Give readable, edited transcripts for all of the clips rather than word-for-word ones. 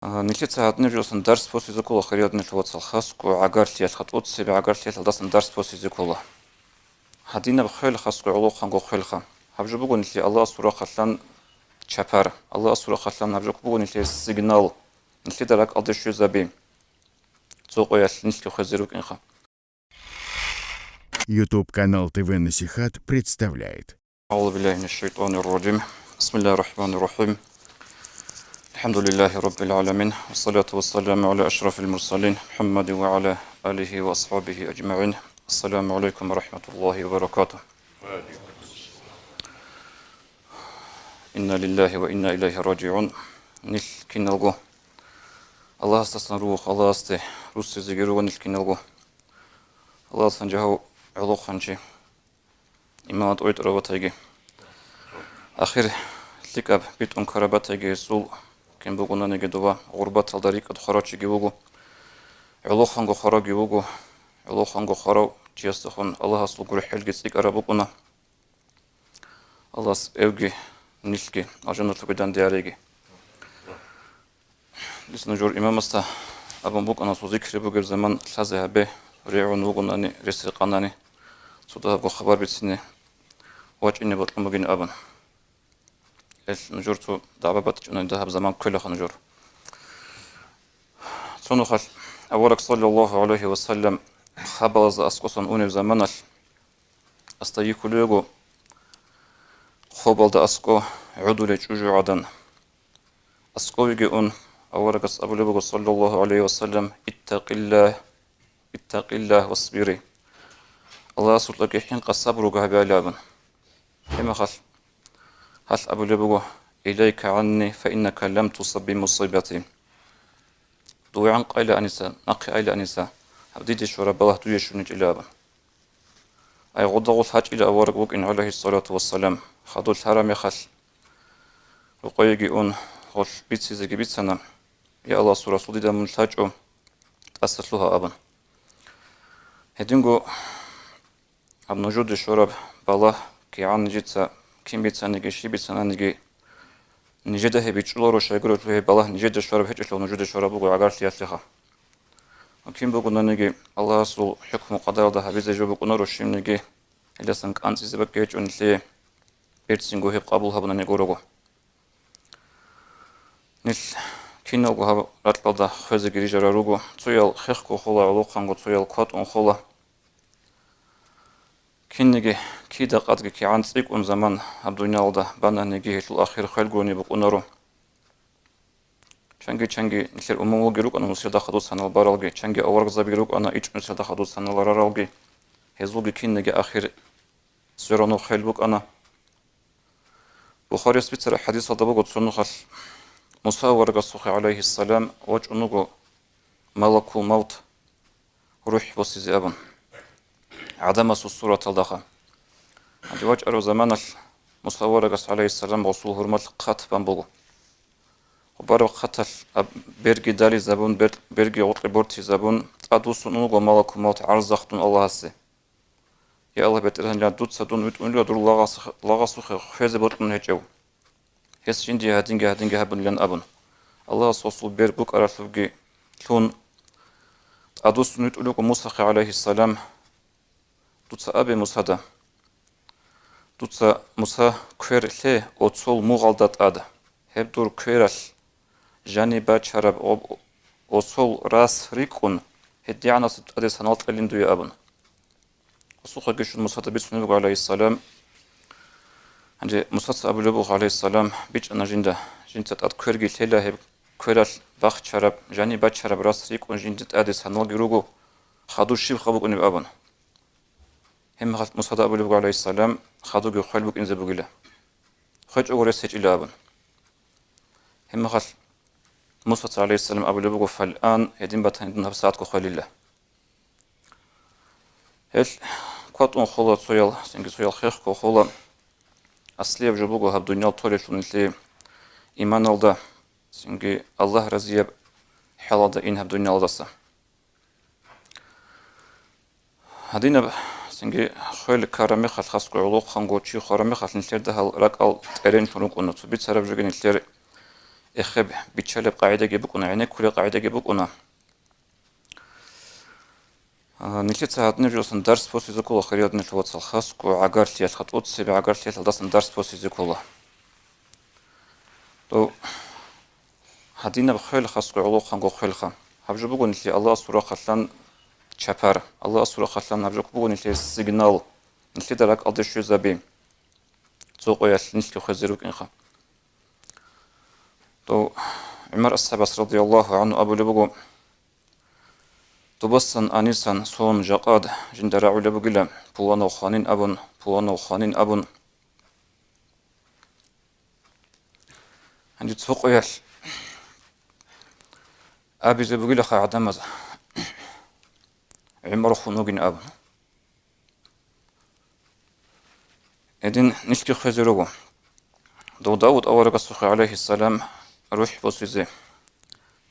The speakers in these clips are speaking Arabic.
Нэлээд саадны жуулсан дарс пос языкула хариадны луутсал хаску агарлиал хатут себе агарлиал дасан дарс пос языкула. Хадина бхэл хаску улухан го хэлха. Хавжубугу нэлээ Аллах сура халлан чапар. Аллах сура халлан хавжубугу нэлээ сигнал. Нэлээ дарак алдышу заби. Цоқоял нэлээ хазирук инха. YouTube-канал ТВ Насихат представляет. Аузу биллахи минаш шайтанир раджим. Бисмиллахир рахманир рахим. الحمد لله رب العالمين والصلاة والسلام على أشرف المرسلين محمد وعلى آله وأصحابه أجمعين. السلام عليكم ورحمة الله وبركاته. إنا لله وإنا إليه راجعون. نل كنلغو الله استثنروه الله است روس زجرو نل كنلغو الله سنجهو علو خنجي إمامات أويت رواتيجي آخر لكاب بيت أنكرباتيجي سول كم بقولنا نجدوا غربة الدريق الخراج جيوجو علوخان خراج جيوجو علوخان خراج جيستخون الله أصل كل حل جسيك أربوكنا الله أوجي نيلكي أجنور تقدان دياريجي لسنا جور إمام استا أبن بوك أنا صوزيك ربوك زمان لازه به ريعون وقناني رسقاناني صدها بو خبر بتسني واج إني بطلمجين أبن نجور تو دعوة بتجون ده بزمان كله خنجور. صنو خل أولك صلى الله عليه وسلم خبز أسقطن أون بزمانه استيي كليجو خبل ده أسقو عدول جوجو عدن أسقو يجي أون أولك أبو لبو صلى الله عليه وسلم اتق الله واصبري الله سلطك حين قصبر جهبي لابن كما خل هل أبو لبو إليك عني فإنك لم تصب بمصيبتي دوي عن قيل أنسا نقي قيل أنسا أبديد شرب الله دوي شنج إلابا أي غضغ الحاج إلى أورق وقن عليه الصلاة والسلام خدو الحرام يخل وقيجي أون غل بيت سيزيجي بيت سنة يا الله سورة صديدة من الحاج تأسس لها أبا هدينغو أب نجود الشرب بالله كي عن جيتسا كم بيتسانيجي شي بيتسانيجي نجده بيتشلورو شايغرو في بالله نجده شرب هيك لو نجده شرب بو عقار سياسها وكم بقول نيجي الله سو حكم قدر ده بيز جو بقول نرو شيم نيجي إذا سانك أنت إذا بكيت ونسي بيرتسينغو هيب قبول هبنا نيجورو نل كينوغو هب راتلدا خزيجي جراروغو تويال خيخكو خولا لوخانغو تويال كوت اون خولا كينيجي كيدا قدك كي عن صيق زمان الدنيا وده بنا نيجي الأخير خلقوني بقنارو چنگي نشر أممو جروك أنا مسيدا خدوس سنة البارالجي چنگي أورق زبيروك أنا إيش مسيدا خدوس سنة الرارالجي هزوجي كينيجي آخر سيرانو خلبوك أنا بخاري سبيتر حديث هذا بقول سنو خل موسى ورقة عليه السلام وجه نوجو ملك الموت روح بسيزي أبن عدم الصورة الدخان عندي وجه أرو زمان المصورة عليه السلام وصول هرمات قات بامبولو وبارو قتل بيرجي دالي زبون بيرجي عطل بورتي زبون أدوس نوغو ملك موت عرزختون الله هسي يا الله بيترهن لا دوت سدون ويتون لا دور لاغاسو خيز بورتون هجو هس جندي هادينجي هبن لن أبن الله صوصول بير بوك أرسلجي لون أدوس نوغو موسى عليه السلام دوت أبي موسى Tutsa Musa kverle otsol muğaldat adı. Hep dur kveral. Jani baçarab otsol ras rikun. Hediye anası adı sanat elin duyu abun. Osuha geçün Musa da bir sunubu aleyhisselam. Hani Musa Abu Lubuh aleyhisselam biç anajinda. Jintat ad kvergi tela hep kveral bakçarab. Jani baçarab ras rikun jintat adı sanat girugu. Xadu şib xabuk unib abun. هم خالد موسى أبو لبق عليه السلام خادوج خالبك إنزل بقوله خج أورس هج إلى أبن هم خال موسى عليه السلام أبو لبق فالآن يدين بتهن دون ساعتك خال الله هل قط أن خلا سويل سنج سويل خير خلا أصلي بجبوجو هب دنيا طولة لنسلي إيمان الله سنج الله رزيب حلا إن هب دنيا الله هدينا سنجي خيل كرامي خل خاص كعلوق خنقوشي خرامي خل نسير ده هالرق أو ترين شنوك ونص بيت سرب جوجين نسير إخب بيتشالب قاعدة جيبكونا يعني كل قاعدة جيبكونا نلتت ساعات نرجوسن درس بوسي زكولا خريط نلتوت سالخاسكو عقارتي الخطوط سيبي عقارتي الداسن درس بوسي زكولا تو هدينا بخيل خاسكو علو خانقو خيل خان هبجو بقول نتلي الله سورة خلان تشابار الله سورة خلان هبجو بقول نتلي سيجنال نتلي دراك أدي شو زبين تسوقو يال نتلي خزيروك إنخا تو عمر السبس رضي الله عنه أبو لبقو تبصن أنيسان صوم جقاد جندرع لبقلا بوانا وخانين أبن بوانا وخانين أبن عندي تسوقو يال أبي زبقلا خا عدمز عمر خنوقين أبن إذن نتلي خزيروك دو داود أورق السخي عليه السلام روح بوسيزي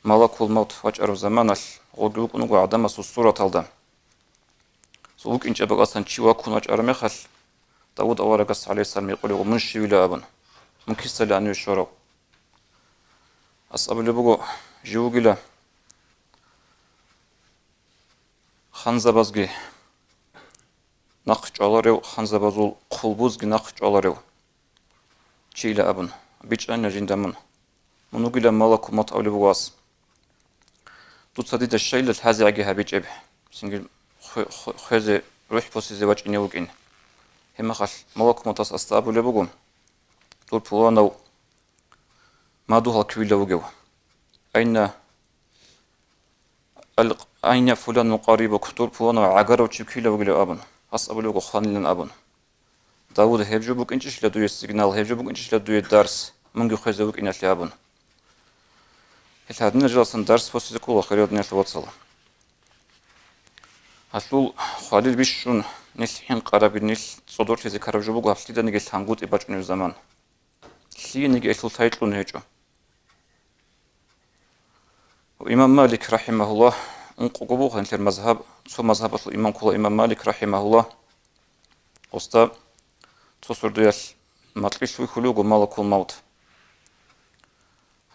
ملك الموت وجر زمان غلوك نقو عدم الصورة تلدا سوق إنش أبغى سنشيوا كون وجر مخل داود أورق عليه السلام يقول من شيء أبن من كسل أن يشرب أصحاب اللي بقو جوجلا خنزة بزجي نقش على خنزة بزول قلبوزجي نقش على شيء أبن بيج أنا جندمن منوجلا ملك الموت أولي بواس تصدق الشيء اللي هذا عجها بيجيب سنجل خذ روح بوسي زواج إني وقين هم خل ملك متص أستقبل اللي بقوم طول فلان ما دوها كويل وجو أين فلان قريبك طول فلان عجر وتشكيل وجو أبن أصحاب وجو خان أبن داود هيجوبك إنش لدوي السيجنال هيجوبك إنش لدوي الدرس منجو خذ وقين اللي أبن هاد نجلس ندرس بوسي زكولا خريط نيل واتسلا هسلو خالد بيشون نيل حين قرب نيل صدور في ذكر جبوق هفليدا نيجي هانغوت إباج من الزمان لي نيجي إسلو تايتلو نهجو وإمام مالك رحمه الله انقو قبوخ انتر مذهب سو مذهب أصل إمام كولا إمام مالك رحمه الله وستا تصور ديال مطلش ويخلوغو مالك الموت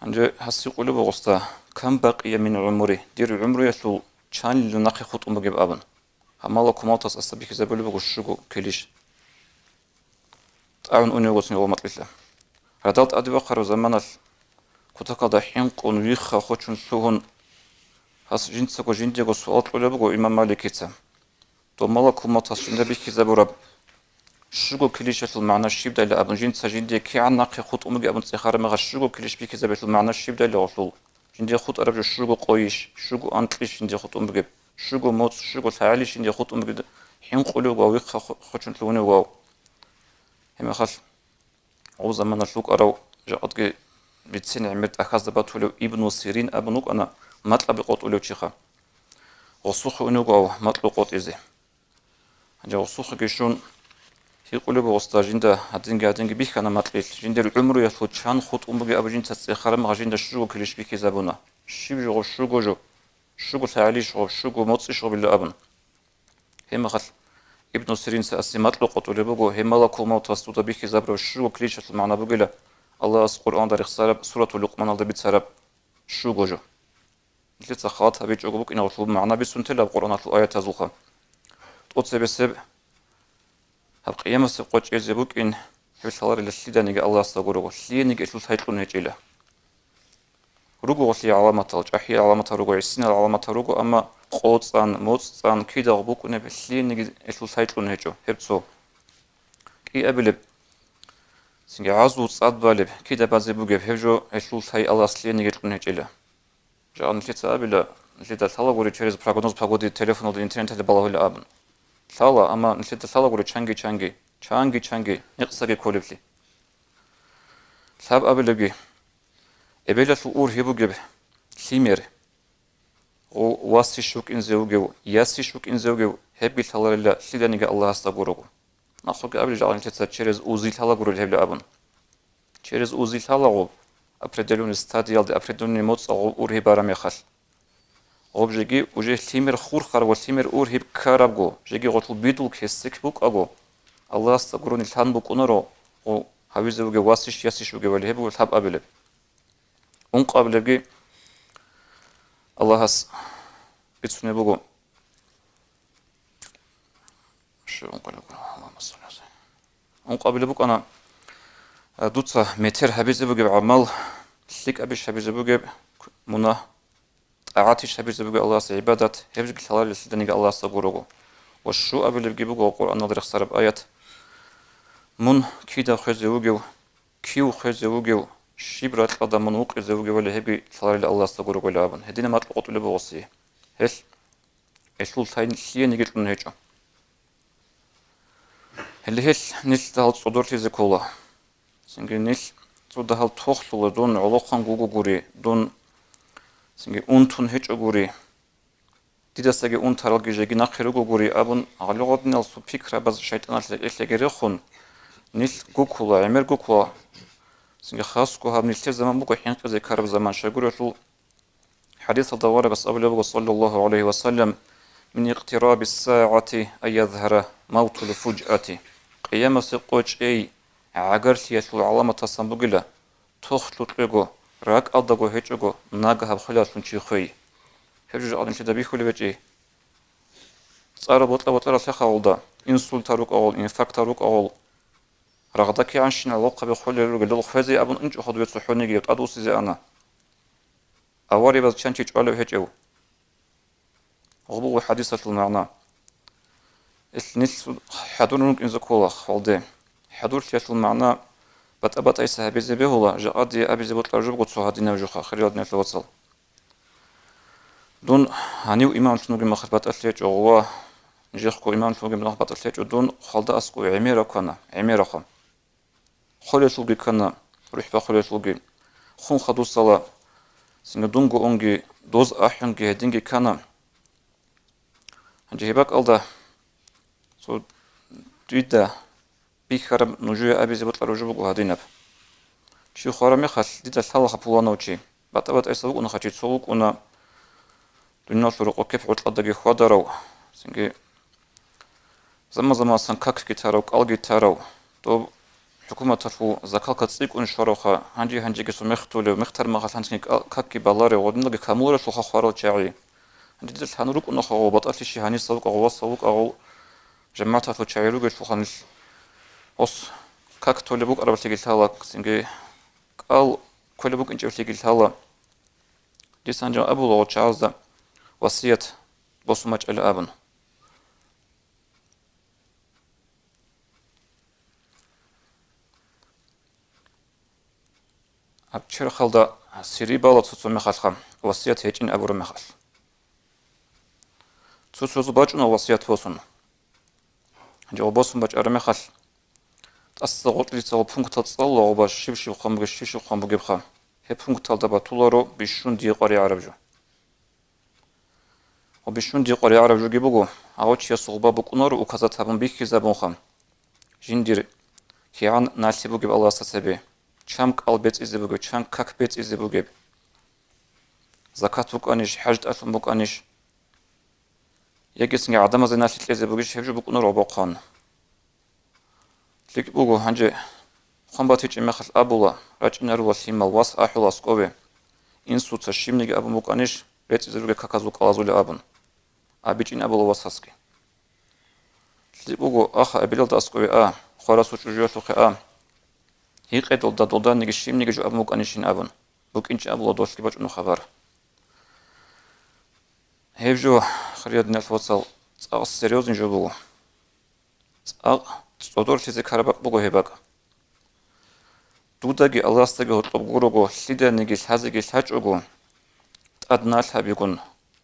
عند هسي قلوب غستا كم بقي من عمري دير عمري يسلو كان لنقي خط أمجيب أبن همالا كمالتاس أستبيك زبالي بغو الشغو كليش تعاون أني غسني غو مطلسة هدالت أدي وقر زمان كتاكا دا حينق ونويخا خوشن سوهن هس جنسكو جنديغو سؤال قلوبغو إمام مالكيتا تو مالا كمالتاس جندبيك زبورب شغو كليش يسل معنى الشيب دا لأبن جنسا جندي كي عن نقي خط أمجي أبن تخار مغا شغو كليش بيك زبالي معنى الشيب دا لغسل جندي خط أربج شغو قويش شغو أنتليش جندي خط أمجي شغو موت شغو تعاليش جندي خط أمجي حين قلوبغو ويخا خوشن تلونيغو هما خل أو زمان اللوك أراو جاءتك بيتسين عمرت أخاز دبات ولو ابن سيرين أبنوك أنا مطلب قوت ولو تشيخا وصوخ ونوغو مطلب قوت إزي جا وصوخ كيشون هي قلوب وستا جندا هدينجي بيخ أنا مطلب جندا العمر يسلو تشان خط أمبغي أبو جندا تسيخارم غا جندا شوغو كليش بيكي زابونا شيب جوغو شوغو جو شوغو تعاليش غو شوغو موتسيش غو بالله أبن هما خل ابن سيرين سأسي مطلب قوت ولو بغو هما لاكو موت وستودا بيكي زابرو شوغو كليش يسل معنا بغيلا الله أس قرآن داريخ سارب سورة لقمان الله بيت سارب شوغو جو لتسا خاطها بيت جوغو بك إنا وطلب معنا بسنتلا بقرآن الآيات هزوخا تقوت بسب هب قيامة سبقوش إزيبوك إن حبسالار للسيدة نيجي الله استغرقو سليه نيجي إسلو سايتلو نهجيلا رقو غسلي علامة الجحي علامة رقو عسين علامة رقو أما قوتسان موتسان كيدا غبوك ونبه سليه نيجي إسلو سايتلو نهجو هبتسو كي أبلب سنجي عزو تصاد بالب كيدا بازي بوغيب هبجو إسلو ساي الله سليه نيجي إسلو نهجيلا جاء نفلتا أبلا نفلتا ثالا غوري تشيريز براغونوز باغودي تليفون ودي انترنت اللي بالله إلا أبن ثالا أما نفلتا ثالا غوري چانگي نقصاقي كولبلي ثاب أبلغي إبلا سؤور هبوغيب سيمير واسي شوك إنزيوغيو ياسي شوك إنزيوغيو هبي ثالا لله سيدا نيجي الله استغرقو نخوك أبلا جاء نفلتا تشيريز أوزي ثالا غوري هبلا أبن تشيريز أوزي ثالا غو определенный стадиал де определенный эмоция урхи барам яхал об жеги уже симер хур харво симер урхи карабго жеги готл бидул кестик бук аго аллах стагруни хан бук оноро о хавизуге васиш ясиш уге вали хебу хаб абелеб قبل الله هس بتسني بقول شو نقول اللهم صل على سيدنا قبل بق أنا دوتsa متر حبيز بقول عمل سلك أبيش حبيز بقول منا أعطيش حبيز بقول الله عبادة هبج كلار لسدني الله سجوره وشو قبل بقول القرآن نظر خسر بآيات من كيدا خز بقول كيو خز بقول شبرات قدم من وق زوج ولا هبي كلار الله سجوره لابن هدينا ما تلقط ولا بوصيه هل إيشول ثاين سيا نيجت من هيجا اللي هل نيل تهال صدور في زكولا سنجي نيل صدور هال توخلو دون علاقان جوجو جوري دون سنجي أنتون هيج جوري تيدا سجي أنت هرال جيجي نخيرو جوري أبون على نال سو فكرة بس شيطان إيش لجري خون نيل جوكولا عمر جوكولا سنجي خاص كو هم نيل زمان بقى حين كذا كارب زمان شجورة حديث الدوار بس أبو صلى الله عليه وسلم من اقتراب الساعة أن يظهر موت الفجأة قيام سقوش أي عقرت يسول علامة الصنبقلة تخلط لغو راك أدغو هيجغو ناقها بخلاص من شيخوي هجوج أدن شده بيخولي بجي صار بطلة رسيخة أولدا إنسول تاروك أول إنفاك تاروك أول رغدكي عنشنا لقى بخولي لغو لغو خفازي أبن إنجو خدو يتسحوني جيوت أدو سيزي أنا أواري بز چانچي چوالو هيجو غبو حديثة المعنى الناس حضور إن زكولا خالدي حضور في المعنى بتأبت أي صحابي زبيه ولا جادي أبي زبط لرجوب قد صهادنا وجوخا خريادنا الوصل دون هنيو إمام شنوغي مخبط أسليج أغوا نجيخكو إمام شنوغي مخبط أسليج دون خالد أسكو عميرا كنا عميرا خم خلي شلوغي كنا روح بخلي شلوغي خون خدو صلاة سندونغو أنجي دوز أحيانجي هدينجي كنا هنجي هباك ألدا سو دويدا بيخرم نجوي أبي زبط لرجوب وهدينب شو خرامي خاص ديدا سالخ بولانا وشي بتأبت أي سوق ونخشي سوق ونا دنيا سرق كيف عطلة خضراو سنجي زمان سنكاك كتارو قال كتارو تو حكومة ترفو زكاة تصيق ونشروخا هنجي كسو مختول مختار ما خاص هنجي كاكي بالاري ودنلقي كامورة سوخا خارو تشاعي هنجي دل هنروك ونخو بطأتي شي هني سوق أو سوق أو جماعة ترفو تشاعي لوجي سوخانش أص كاك تولي بوك أربع تيجي تهلا سنجي قال كل بوك إنجي تيجي تهلا دي سانجا أبو لو تشازدا وصية بصمج الأبن أبشر خلدا سيري بالا تسو مخالخم وصية هيجين أبو مخال تسو باجنا وصية بوسن جو بوسن باج أرمخال تأسغط لي تسو بونك تتصل وباش شيب خم شيب خم بجيبخم هي بونك تالدا بطولارو بيشون دي قري عربجو وبيشون دي قري عربجو جيبوغو أوتش يسوغبا بكونارو وكذا تابن بيكي زبون خم جندير كيان ناسي بوجيب الله سسبي چام قلبت إزي بوجيب چام كاكبت إزي بوجيب زكاة بوكانيش حجد أثم بوكانيش يجسني عدم زي ناسي تلزي بوجيب هبجو بكونارو بوقان لك بوغو هنجي خنباتيج مخل أبولا راجنا رو وسيم الواس أحولا سكوبي إنسو تشيمني أبو بوكانيش بيت إزي بوجيب كاكازوك ألازولي أبن أبيجين أبولا واساسكي لك بوغو أخا أبيلال داسكوبي خوراسو چوجيوتوخي هيق دولدا دولدا نيجي نيجي جو أبو كانيشين أبون بوك إنش أبو لدوش كي بجنو خبر هيفجو خريج ناس وصل سيريوزن جو بو صدور تيزي كارباك بوغو هيباك دوداجي ألاستاجي هطلب غوروغو سيدا نيجي هازيجي هاجوغو أدناس هابيغون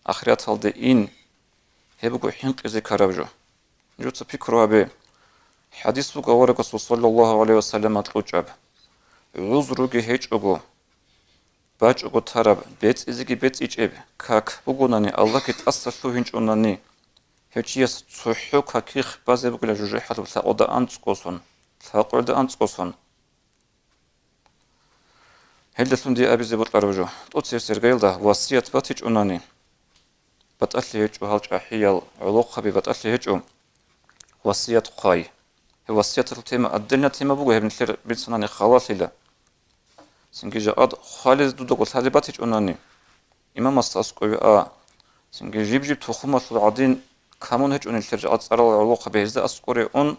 آخريات هالدي إن هيبوغو حينق إزي كاربجو جو تبيكرو أبي حديث بوغو ورقو صلى الله عليه وسلم أتلوجاب عذروغي هيجوغو باجوغو تاراب بيت إزيجي بيت إيجيب كاك بوغوناني الله كت أسسو هنجوناني هيجيس تسوحو كاكيخ بازي بوغلا جوجي حالو ثاقودا أنتسكوسون ثاقودا أنتسكوسون هلدسون دي أبي زيبوت لاربجو توتسير سيرغيلدا واسيات باتيج أوناني باتأسلي هيجو هالج أحيال علوق خبي باتأسلي هيجو واسيات قاي واسيات التيمة الدنيا تيمة بوغو هبن تلير بنساناني خلاص إلا سنجي جاد خالد دو دقول ثالبات هيج أناني إمام استاسقوي سنجي جيب تخومة العدين كامون هيج أن الترجعات أرى العلوق بهزة أسقوري أن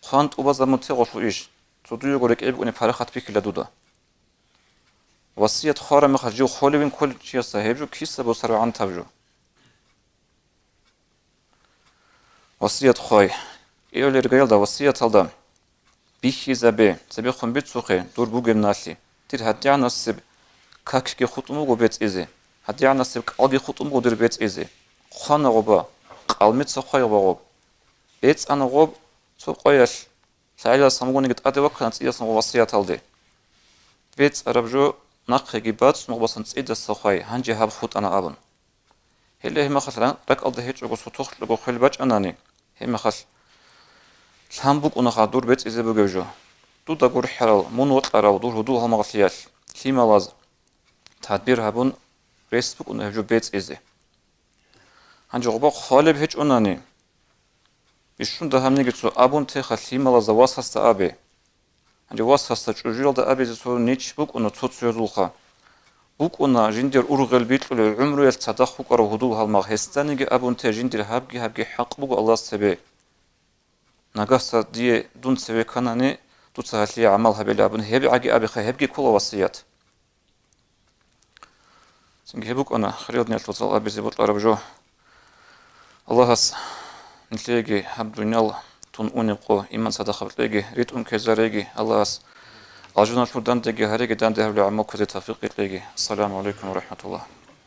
خانت أبازا منتغل إيش تدوي يقولك إبقوني فارخات بيك لدودا وصية خارة مخرجو خولي بين كل شيء صاحبجو كيسة بسرعة عن تبجو وصية خاي إيولي رجال دا وصية تلدا بيخي زبي خون بيت سوخي دور بوغم ناسي تير هديع نصب كاكشكي خطموغو بيت إزي هديع نصب قلبي خطموغو دير بيت إزي خانا غوبا قلمت سخاي غوب بيت أنا غوب سوقايش سعيلا سامغوني قد أدي وكانت إياسن وصية تلدي بيت أربجو نقخي جيبات نغبصن تسيد السخاي هنجي هاب خط أنا أبن هلا هما خسران رك ألده هيج أغو سوتوخ لغو خلباج أناني هما خس لامبوك أنخا دور بيت إزي بغيجو دو دا غور حرال مون وطلراو دور هدو هما غسياش هما لاز تدبير هابون ريسبوك أنه هجو بيت إزي هنجي غبا خالب هيج أناني بيشون دا هم نيجي أبون تيخا هما لاز واس هستا أبي هنجي واس هستا جوجيل دا أبي زي نيتش بوك أنه توتسو يدولخا بوك أنا جندير أورغل بيت له عمره يلتصدق بوك أروه هدول هالمغ هستانيجي أبون تي جندير هابجي حق بوك الله سبي نقص دي دون سبي كانني تسهل عملها بلا أبون هبي عجي أبي هبجي كل وصيات سنجي بوك أنا خريطني التوصل أبي زبط الأربجو الله هس نتلاقي هب دنيال تون أونيقو إيمان صدقة بتلاقي ريت كزاريجي الله هس أجونا شو دان تجي هريجي دان ده بلا عمك وزي توفيق تلاقي السلام عليكم ورحمة الله